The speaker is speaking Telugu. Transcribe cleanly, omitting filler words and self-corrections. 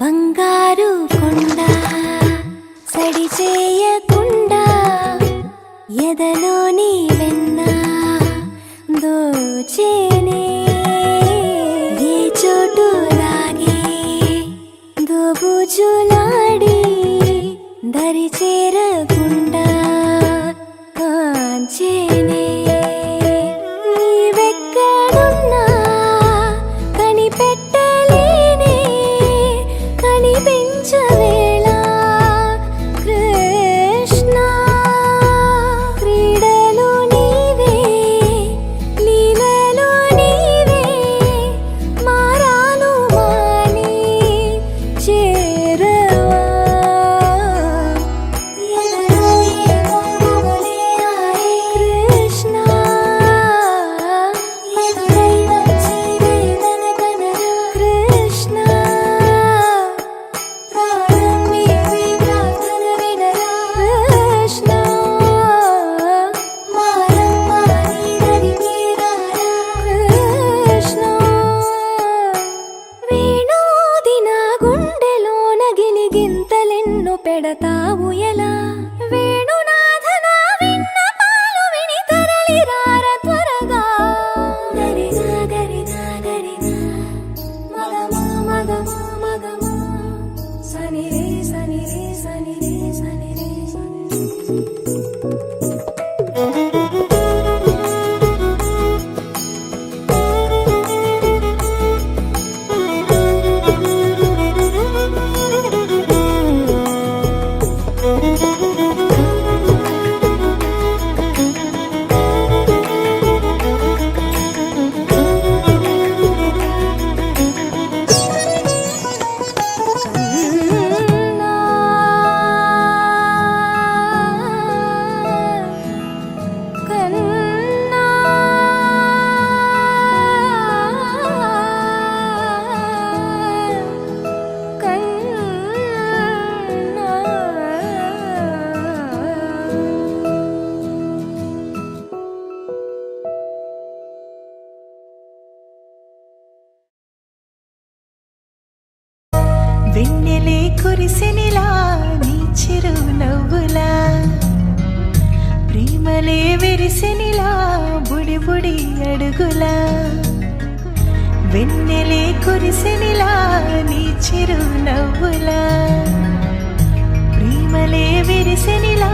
బంగారు కొండ సడి చేయకుండా ఎదలోని వెన్న దోచేనే ఏ చోటు లాగే దోబుజులాడి దరి చేరకుండా కాంచేనే నీవెక్కడున్నా కనిపెట్టలేనే కనిపించవేళ కృష్ణ క్రీడలు నీవే లీలలు నీవే మారాను మాని చేరవా కృష్ణ కృష్ణ కృష్ణ కృష్ణ వేణోది నా గుండెలోన గిలిగింతలెన్ను పెడతావు ఎలా వేణునాథన విన్న పాలు విని తరలి రార త్వరగా గరిగా గరిగా గరిగా మగమా మగమా మగమా సని రే సని రే సని రే సని రే సని వెన్నెలే కురిసెనిలా నీ చిరు నవ్వులా ప్రేమలే విరిసెనిలా బుడి బుడి అడుగులా వెన్నెలే కురిసెనిలా నీ చిరు నవ్వులా ప్రేమలే విరిసెనిలా